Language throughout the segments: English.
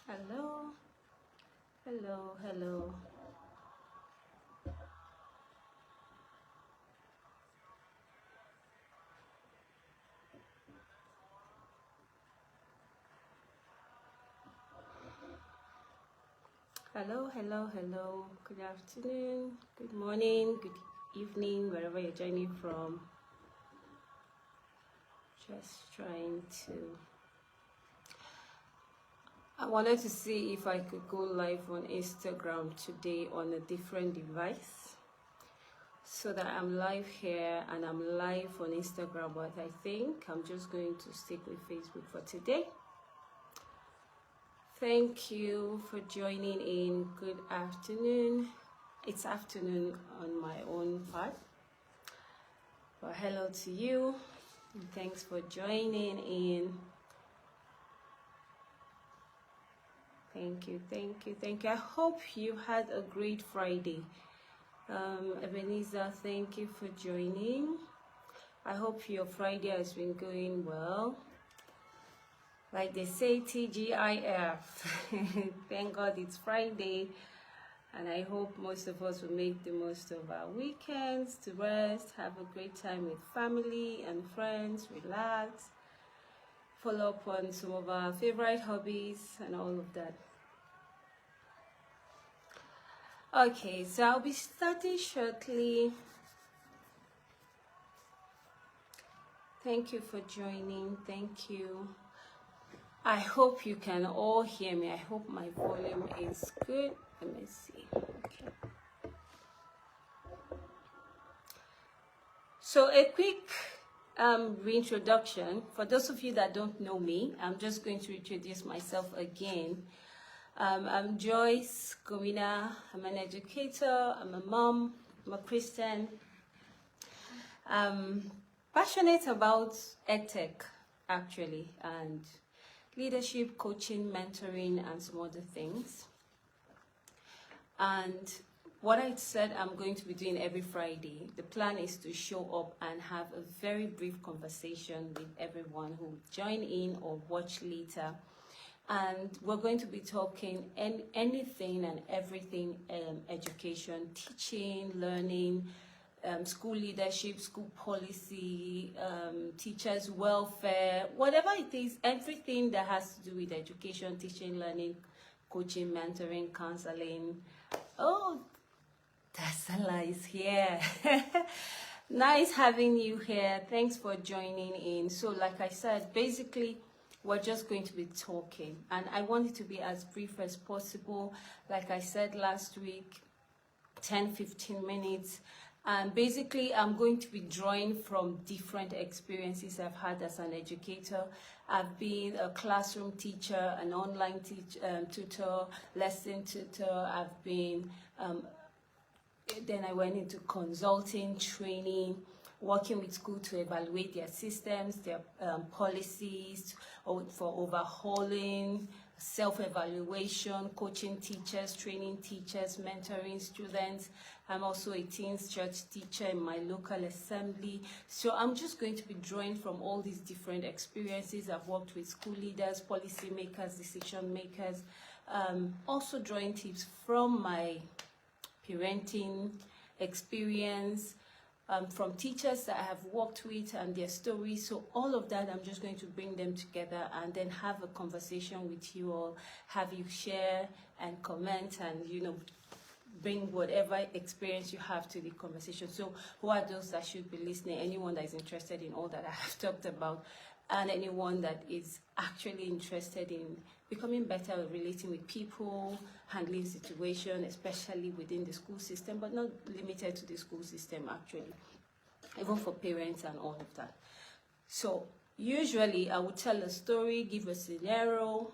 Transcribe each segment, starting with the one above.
Hello, hello, hello. Hello, hello, hello. Good afternoon, good morning, good evening, wherever you're joining from. Just trying to. I wanted to see if I could go live on Instagram today on a different device. So that I'm live here and I'm live on Instagram, but I think I'm just going to stick with Facebook for today. Thank you for joining in. Good afternoon. It's afternoon on my own part. But hello to you. And thanks for joining in. Thank you, thank you, thank you. I hope you had a great Friday. Ebenezer, thank you for joining. I hope your Friday has been going well. Like they say, TGIF. Thank God it's Friday. And I hope most of us will make the most of our weekends to rest, have a great time with family and friends, relax, follow up on some of our favorite hobbies and all of that. Okay, so I'll be starting shortly. Thank you for joining. Thank you. I hope you can all hear me. I hope my volume is good. Let me see. Okay. So a quick reintroduction. For those of you that don't know me, I'm just going to introduce myself again. I'm Joyce Gomina. I'm an educator. I'm a mom. I'm a Christian. I'm passionate about edtech, actually, and leadership, coaching, mentoring, and some other things. And what I said I'm going to be doing every Friday, the plan is to show up and have a very brief conversation with everyone who will join in or watch later. And we're going to be talking anything and everything, education, teaching, learning, school leadership, school policy, teachers' welfare, whatever it is, everything that has to do with education, teaching, learning, coaching, mentoring, counseling. Oh, Tasala is here. Nice having you here. Thanks for joining in. So like I said, basically, we're just going to be talking. And I want it to be as brief as possible. Like I said last week, 10-15 minutes. And basically, I'm going to be drawing from different experiences I've had as an educator. I've been a classroom teacher, an online tutor, lesson tutor. I've been, then I went into consulting, training, working with school to evaluate their systems, their policies, or for overhauling, self-evaluation, coaching teachers, training teachers, mentoring students. I'm also a teens church teacher in my local assembly. So I'm just going to be drawing from all these different experiences. I've worked with school leaders, policy makers, decision makers, also drawing tips from my parenting experience, from teachers that I have worked with and their stories. So all of that, I'm just going to bring them together and then have a conversation with you all, have you share and comment and, you know, bring whatever experience you have to the conversation. So who are those that should be listening? Anyone that is interested in all that I have talked about, and anyone that is actually interested in becoming better at relating with people, handling situations, especially within the school system, but not limited to the school system actually, even for parents and all of that. So usually I would tell a story, give a scenario,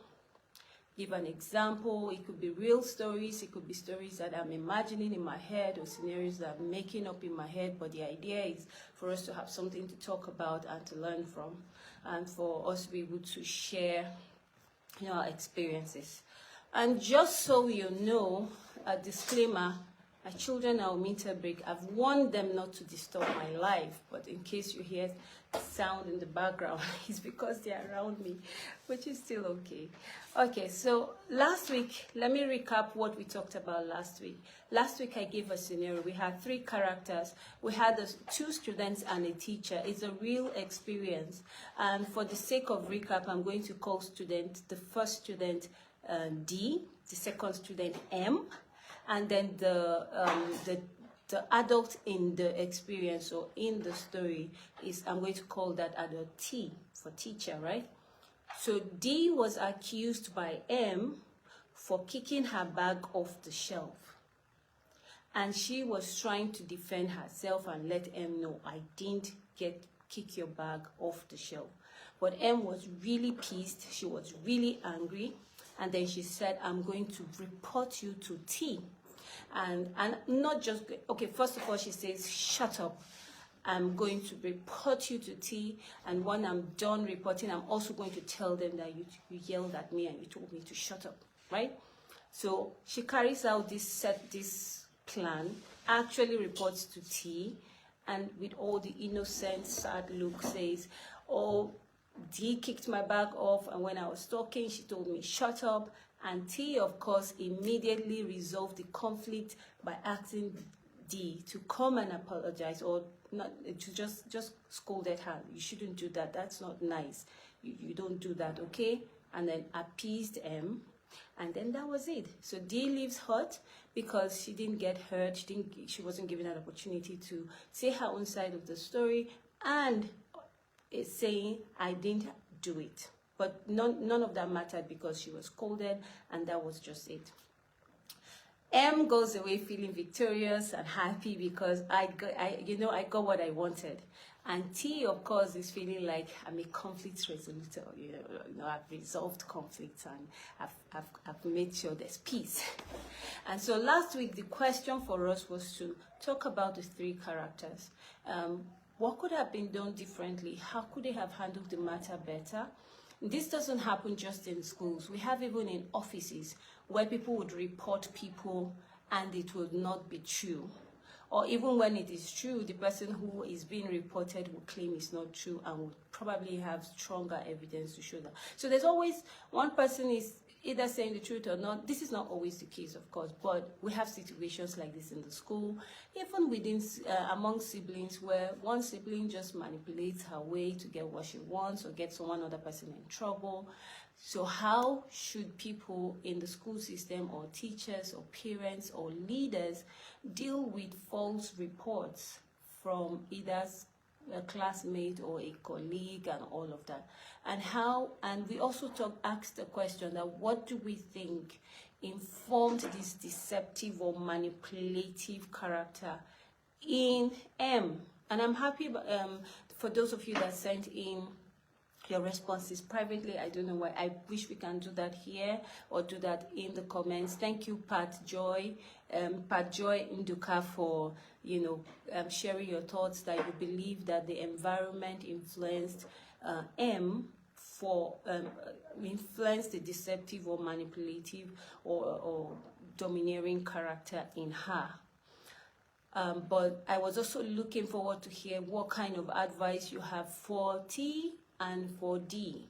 give an example. It could be real stories, it could be stories that I'm imagining in my head or scenarios that I'm making up in my head, but the idea is for us to have something to talk about and to learn from, and for us to be able to share, you know, our experiences. And just so you know, a disclaimer, My children are on winter break. I've warned them not to disturb my life, but in case you hear sound in the background, it's because they're around me, which is still okay. Okay, so last week, let me recap what we talked about last week. Last week, I gave a scenario. We had 3 characters. We had 2 students and a teacher. It's a real experience. And for the sake of recap, I'm going to call the first student D, the second student M, and then the adult in the experience or in the story is, I'm going to call that adult T for teacher, right? So D was accused by M for kicking her bag off the shelf. And she was trying to defend herself and let M know, I didn't kick your bag off the shelf. But M was really pissed. She was really angry. And then she said, I'm going to report you to T. And not just, okay, first of all, she says, shut up. I'm going to report you to T. And when I'm done reporting, I'm also going to tell them that you yelled at me and you told me to shut up, right? So she carries out this plan, actually reports to T, and with all the innocent, sad look says, oh, D kicked my bag off, and when I was talking, she told me, shut up. And T, of course, immediately resolved the conflict by asking D to come and apologize, or not, to just scolded her. You shouldn't do that. That's not nice. You don't do that, okay? And then appeased M, and then that was it. So D leaves hurt because she didn't get hurt. She wasn't given an opportunity to say her own side of the story, and is saying, I didn't do it. But none of that mattered because she was scolded, and that was just it. M goes away feeling victorious and happy because I got what I wanted. And T, of course, is feeling like I'm a conflict resolutor. I've resolved conflicts and I've made sure there's peace. And so last week, the question for us was to talk about the 3 characters. What could have been done differently? How could they have handled the matter better? This doesn't happen just in schools. We have even in offices where people would report people and it would not be true. Or even when it is true, the person who is being reported will claim it's not true and would probably have stronger evidence to show that. So there's always one person is either saying the truth or not. This is not always the case, of course, but we have situations like this in the school, even within among siblings, where one sibling just manipulates her way to get what she wants or get one other person in trouble. So how should people in the school system, or teachers or parents or leaders, deal with false reports from either a classmate or a colleague and all of that? And we also asked the question that what do we think informed this deceptive or manipulative character in M? And I'm happy for those of you that sent in your responses privately. I don't know why. I wish we can do that here or do that in the comments. Thank you, Pat Joy Nduka, for sharing your thoughts that you believe that the environment influenced M for influence the deceptive or manipulative or domineering character in her. But I was also looking forward to hear what kind of advice you have for T and for D.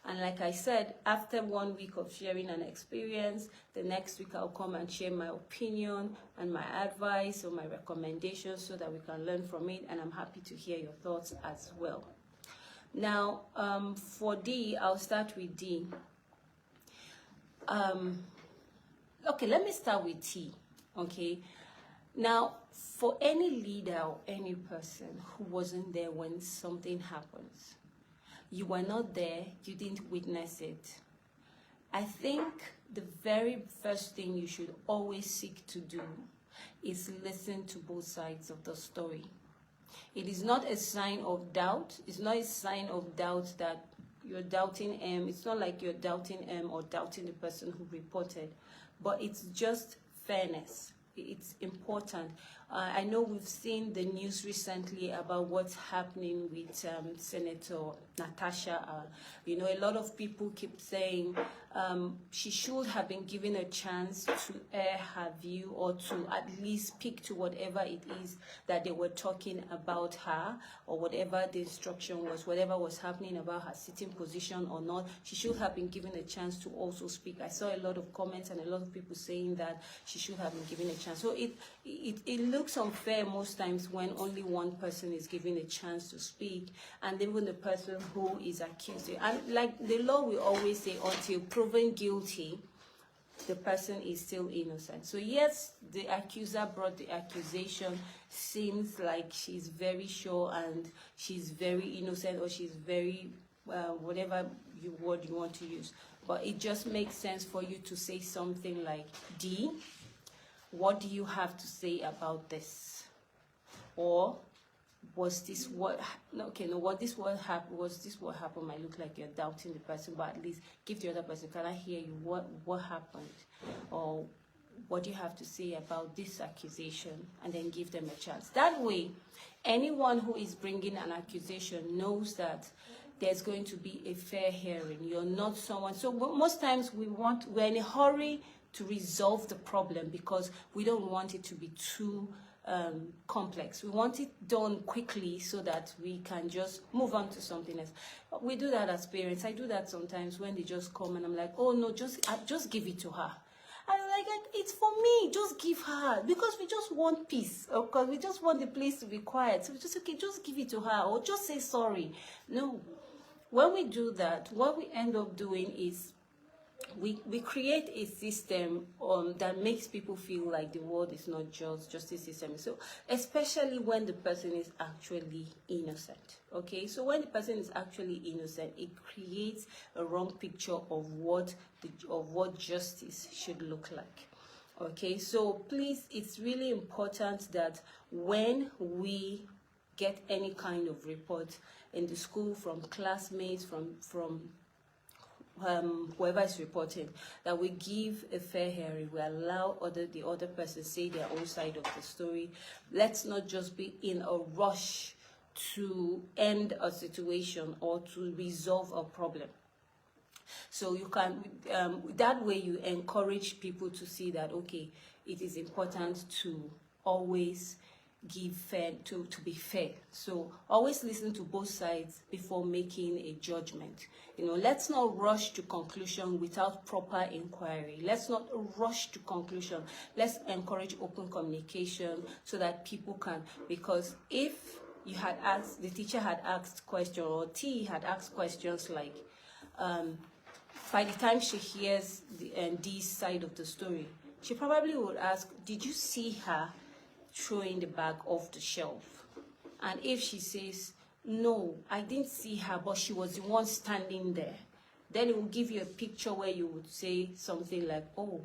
And like I said, after 1 week of sharing an experience, the next week I'll come and share my opinion and my advice or my recommendations so that we can learn from it. And I'm happy to hear your thoughts as well. Now, for D, I'll start with D. Okay, let me start with T, okay? Now, for any leader or any person who wasn't there when something happens, you were not there, you didn't witness it, I think the very first thing you should always seek to do is listen to both sides of the story. It is not a sign of doubt. It's not a sign of doubt that you're doubting M. It's not like you're doubting M or doubting the person who reported, but it's just fairness. It's important. I know we've seen the news recently about what's happening with Senator Natasha. You know, a lot of people keep saying she should have been given a chance to air her view, or to at least speak to whatever it is that they were talking about her, or whatever the instruction was, whatever was happening about her sitting position or not. She should have been given a chance to also speak. I saw a lot of comments and a lot of people saying that she should have been given a chance. So it looks unfair most times when only one person is given a chance to speak, and even the person who is accused. And like the law will always say, until proven guilty, the person is still innocent. So yes, the accuser brought the accusation, seems like she's very sure and she's very innocent, or she's very whatever word you want to use. But it just makes sense for you to say something like, D, what do you have to say about this? Or was this what, okay, no, what this what happened, was this what happened? Might look like you're doubting the person, but at least give the other person, can I hear you, what happened? Or what do you have to say about this accusation? And then give them a chance. That way, anyone who is bringing an accusation knows that there's going to be a fair hearing. You're not someone, so most times we're in a hurry to resolve the problem because we don't want it to be too complex. We want it done quickly so that we can just move on to something else. We do that as parents. I do that sometimes when they just come and I'm like, oh no, just give it to her. I'm like, it's for me, just give her, because we just want peace, or because we just want the place to be quiet. So we just, okay, just give it to her, or just say sorry. No, when we do that, what we end up doing is we create a system that makes people feel like the world is not just justice system. So especially when the person is actually innocent. Okay, so when the person is actually innocent, it creates a wrong picture of what justice should look like. Okay, so please, it's really important that when we get any kind of report in the school from classmates, from whoever is reporting, that we give a fair hearing. We allow the other person say their own side of the story. Let's not just be in a rush to end a situation or to resolve a problem. So you can, that way you encourage people to see that, okay, it is important to always give fair, to be fair. So always listen to both sides before making a judgment. You know, let's not rush to conclusion without proper inquiry. Let's not rush to conclusion. Let's encourage open communication so that people can, because if you had asked, the teacher had asked questions, or T had asked questions like, by the time she hears D's side of the story, she probably would ask, did you see her throwing the bag off the shelf? And if she says, no, I didn't see her, but she was the one standing there, then it will give you a picture where you would say something like, oh,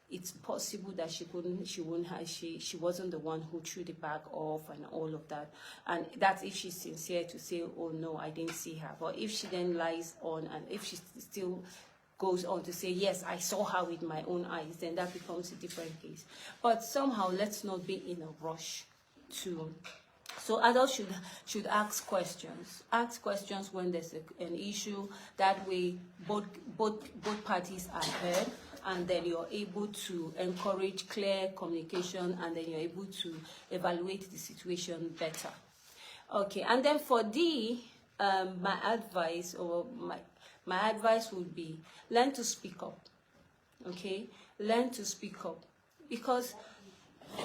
it's possible that she wasn't the one who threw the bag off and all of that. And that's if she's sincere to say, oh no, I didn't see her. But if she then lies on, and if she still goes on to say, yes, I saw her with my own eyes, then that becomes a different case. But somehow, let's not be in a rush to. So adults should ask questions. Ask questions when there's an issue. That way, both parties are heard, and then you're able to encourage clear communication, and then you're able to evaluate the situation better. Okay, and then for D, my advice would be, learn to speak up. Okay, learn to speak up, because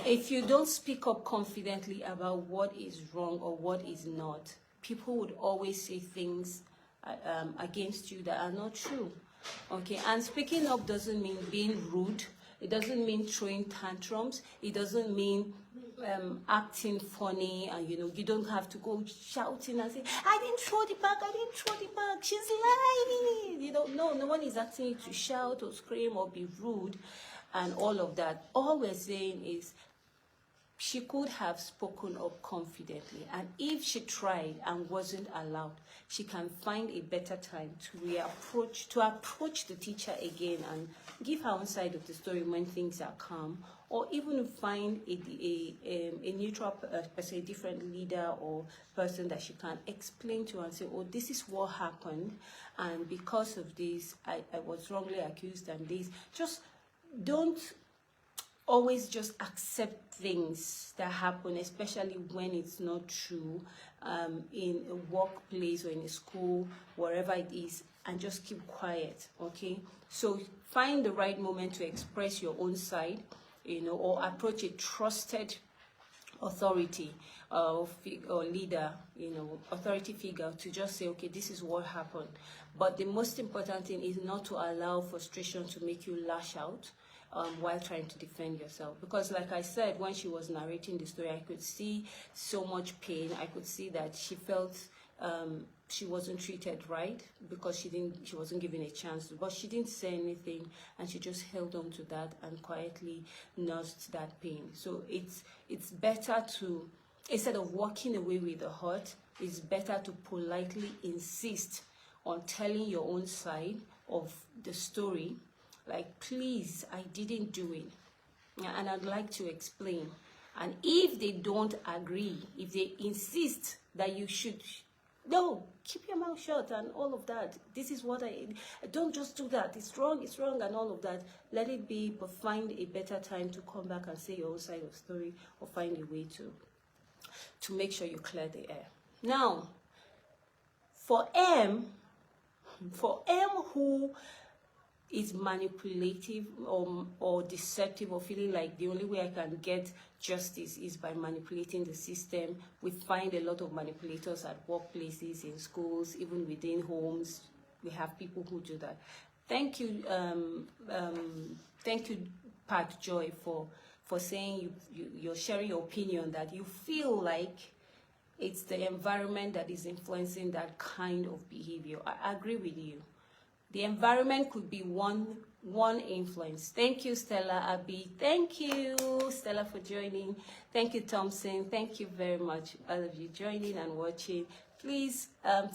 if you don't speak up confidently about what is wrong or what is not, people would always say things against you that are not true. Okay, and speaking up doesn't mean being rude. It doesn't mean throwing tantrums. It doesn't mean acting funny, and you don't have to go shouting and say, I didn't throw the bag, she's lying. No one is asking you to shout or scream or be rude and all of that. All we're saying is, she could have spoken up confidently, and if she tried and wasn't allowed, she can find a better time to approach the teacher again and give her own side of the story when things are calm, or even find a neutral person, a different leader or person that she can explain to and say, oh, this is what happened, and because of this, I was wrongly accused, and this. Just don't always just accept things that happen, especially when it's not true, in a workplace or in a school, wherever it is, and just keep quiet, okay? So find the right moment to express your own side, or approach a trusted authority or leader, authority figure, to just say, okay, this is what happened. But the most important thing is not to allow frustration to make you lash out while trying to defend yourself. Because like I said, when she was narrating the story, I could see so much pain. I could see that she felt she wasn't treated right because she wasn't given a chance to, but she didn't say anything, and she just held on to that and quietly nursed that pain. So it's better to, instead of walking away with the hurt, it's better to politely insist on telling your own side of the story. Like, please, I didn't do it, and I'd like to explain. And if they don't agree, if they insist that you should, no, keep your mouth shut and all of that. This is what don't just do that. It's wrong, and all of that. Let it be, but find a better time to come back and say your own side of the story, or find a way to make sure you clear the air. Now, for M who is manipulative or deceptive, or feeling like the only way I can get justice is by manipulating the system. We find a lot of manipulators at workplaces, in schools, even within homes. We have people who do that. Thank you, Pat Joy, for saying you're sharing your opinion that you feel like it's the environment that is influencing that kind of behavior. I agree with you. The environment could be one influence. Thank you, Stella Abby. Thank you, Stella, for joining. Thank you, Thompson. Thank you very much, all of you joining and watching. Please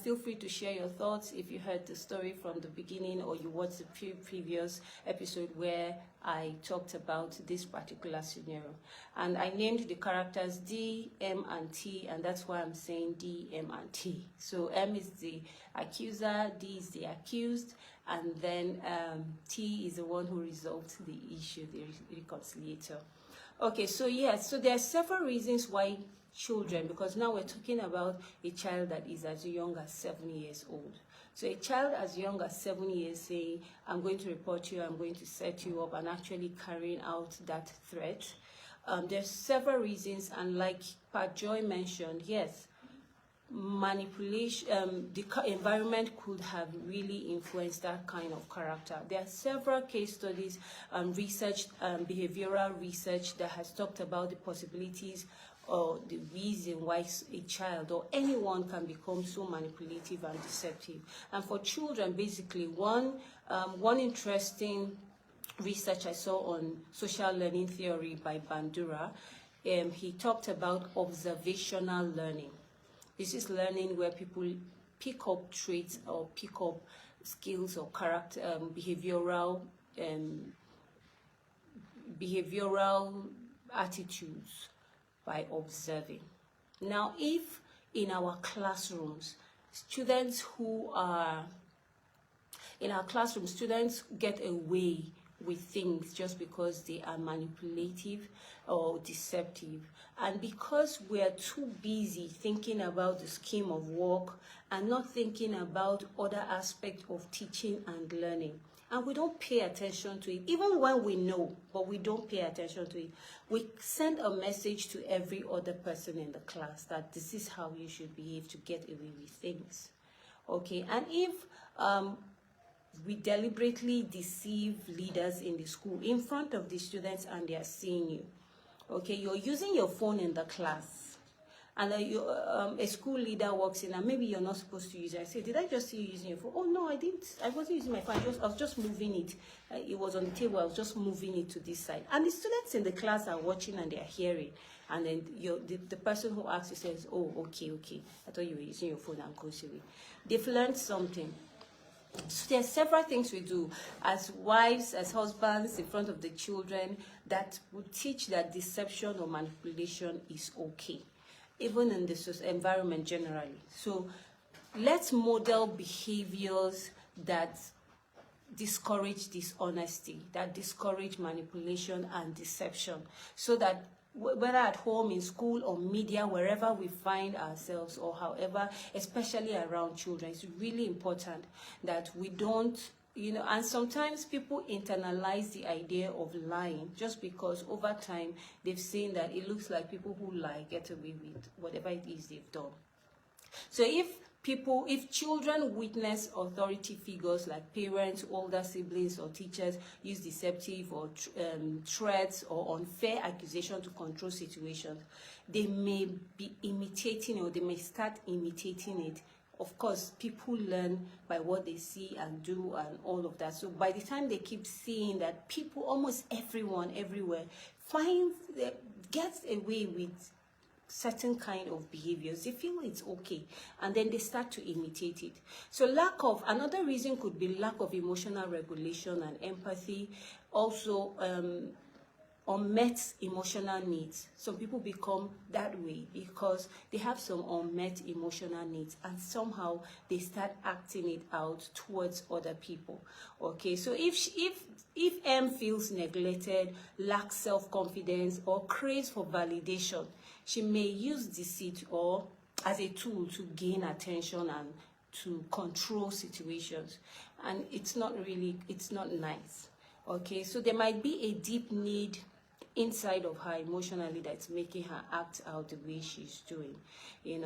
feel free to share your thoughts if you heard the story from the beginning, or you watched the previous episode where I talked about this particular scenario. And I named the characters D, M, and T, and that's why I'm saying D, M, and T. So M is the accuser, D is the accused, and then T is the one who resolved the issue, the reconciliator. Okay, so yes, so there are several reasons why children, because now we're talking about a child that is as young as 7 years old. So a child as young as 7 years saying, I'm going to report you, I'm going to set you up, and actually carrying out that threat. There's several reasons, and like Pat Joy mentioned, yes, manipulation, the environment could have really influenced that kind of character. There are several case studies, research, behavioral research that has talked about the possibilities or the reason why a child or anyone can become so manipulative and deceptive. And for children, basically, one interesting research I saw on social learning theory by Bandura, he talked about observational learning. This is learning where people pick up traits or pick up skills or character, behavioral attitudes by observing. Now, if in our classrooms, students get away with things just because they are manipulative or deceptive, and because we are too busy thinking about the scheme of work and not thinking about other aspects of teaching and learning, and we don't pay attention to it, even when we know, but we don't pay attention to it, we send a message to every other person in the class that this is how you should behave to get away with things. Okay, and if we deliberately deceive leaders in the school in front of the students and they are seeing you, okay, you're using your phone in the class, and then a school leader walks in and maybe you're not supposed to use it. I say, did I just see you using your phone? Oh no, I didn't. I wasn't using my phone. I was just moving it. It was on the table. I was just moving it to this side. And the students in the class are watching and they are hearing. And then the person who asks you says, oh, okay. I thought you were using your phone and goes away. They've learned something. So there are several things we do as wives, as husbands, in front of the children that will teach that deception or manipulation is okay, even in the environment generally. So let's model behaviors that discourage dishonesty, that discourage manipulation and deception, so that whether at home, in school, or media, wherever we find ourselves, or however, especially around children, it's really important that we don't, and sometimes people internalize the idea of lying just because over time they've seen that it looks like people who lie get away with whatever it is they've done. So if children witness authority figures like parents, older siblings, or teachers use deceptive or threats or unfair accusation to control situations, they may be imitating, or they may start imitating it. Of course, people learn by what they see and do and all of that. So by the time they keep seeing that people, almost everyone, everywhere, gets away with certain kind of behaviors, they feel it's okay, and then they start to imitate it. So another reason could be lack of emotional regulation and empathy. Also, unmet emotional needs. Some people become that way because they have some unmet emotional needs, and somehow they start acting it out towards other people. Okay, so if M feels neglected, lacks self-confidence, or craves for validation, she may use deceit or as a tool to gain attention and to control situations, and it's not nice. Okay, so there might be a deep need inside of her emotionally that's making her act out the way she's doing,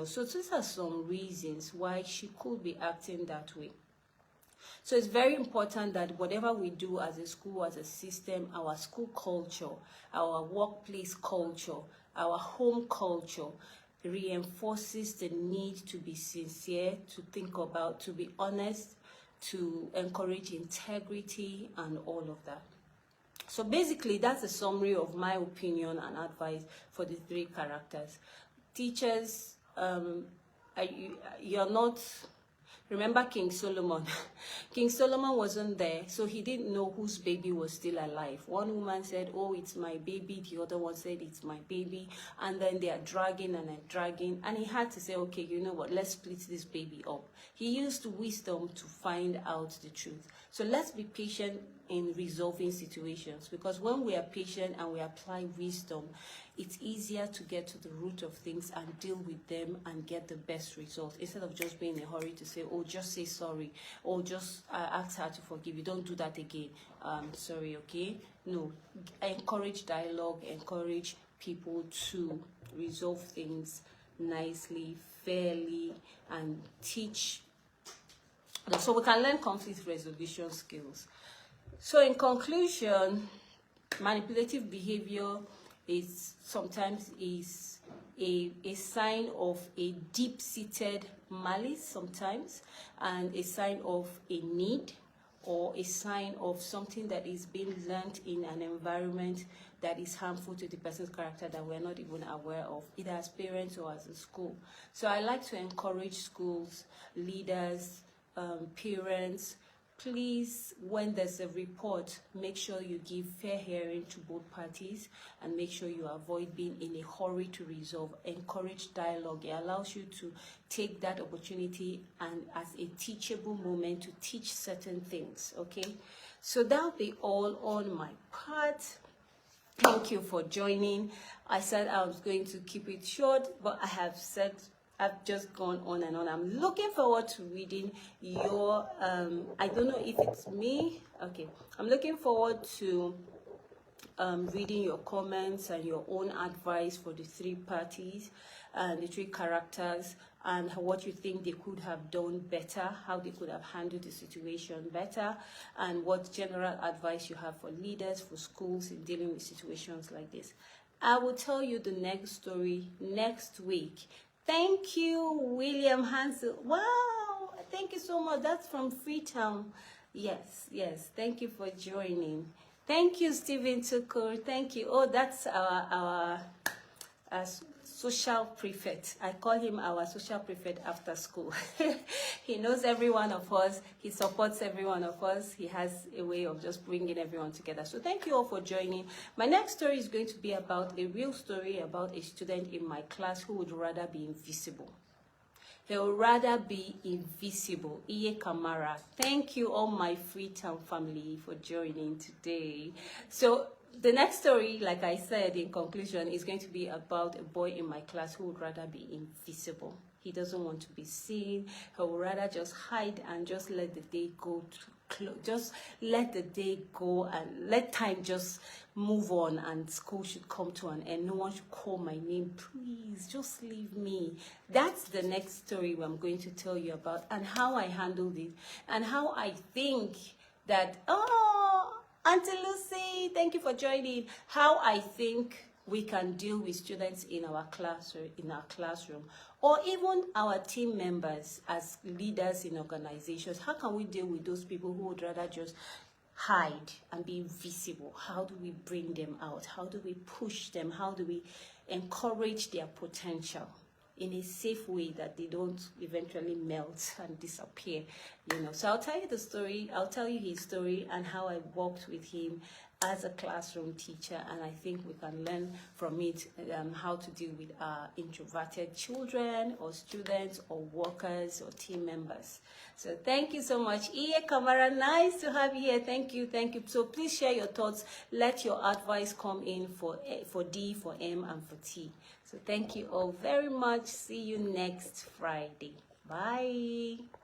so these are some reasons why she could be acting that way. So it's very important that whatever we do as a school, as a system, our school culture, our workplace culture, our home culture, reinforces the need to be sincere, to think about, to be honest, to encourage integrity and all of that. So basically, that's a summary of my opinion and advice for the three characters. Teachers, you're not... Remember King Solomon. King Solomon wasn't there, so he didn't know whose baby was still alive. One woman said, oh, it's my baby. The other one said, it's my baby. And then they are dragging and dragging. And he had to say, okay, you know what, let's split this baby up. He used wisdom to find out the truth. So let's be patient in resolving situations, because when we are patient and we apply wisdom, it's easier to get to the root of things and deal with them and get the best results, instead of just being in a hurry to say, oh, just say sorry, or just ask her to forgive you. Don't do that again. Sorry, okay? No, encourage dialogue, encourage people to resolve things nicely, fairly, and teach. So we can learn conflict resolution skills. So in conclusion, manipulative behavior is sometimes a sign of a deep-seated malice sometimes, and a sign of a need, or a sign of something that is being learned in an environment that is harmful to the person's character that we're not even aware of, either as parents or as a school. So I like to encourage schools, leaders, parents, please, when there's a report, make sure you give fair hearing to both parties, and make sure you avoid being in a hurry to resolve. Encourage dialogue. It allows you to take that opportunity and as a teachable moment to teach certain things, okay? So that'll be all on my part. Thank you for joining. I said I was going to keep it short, but I've just gone on and on. I'm looking forward to reading your, I don't know if it's me. Okay. I'm looking forward to reading your comments and your own advice for the three parties and the three characters, and what you think they could have done better, how they could have handled the situation better, and what general advice you have for leaders, for schools in dealing with situations like this. I will tell you the next story next week. Thank you, William Hansel. Wow, thank you so much. That's from Freetown. Yes, yes. Thank you for joining. Thank you, Stephen Tukur. Thank you. Oh, that's our social prefect. I call him our social prefect after school. He knows every one of us. He supports every one of us. He has a way of just bringing everyone together. So thank you all for joining. My next story is going to be about a real story about a student in my class who would rather be invisible. They would rather be invisible. Iye Kamara. Thank you all my Freetown family for joining today. So the next story, like I said in conclusion, is going to be about a boy in my class who would rather be invisible. He doesn't want to be seen. He would rather just hide and just let the day go just let the day go and let time just move on, and school should come to an end. No one should call my name. Please, just leave me. That's the next story I'm going to tell you about, and how I handled it, and how I think that, oh, Auntie Lucy, thank you for joining. How I think we can deal with students in our classroom, or even our team members as leaders in organizations. How can we deal with those people who would rather just hide and be invisible? How do we bring them out? How do we push them? How do we encourage their potential in a safe way that they don't eventually melt and disappear, So I'll tell you the story. I'll tell you his story and how I worked with him as a classroom teacher, and I think we can learn from it how to deal with introverted children or students or workers or team members. So thank you so much. Iye Kamara, nice to have you here. Thank you, thank you. So please share your thoughts. Let your advice come in for D, for M, and for T. So thank you all very much. See you next Friday. Bye.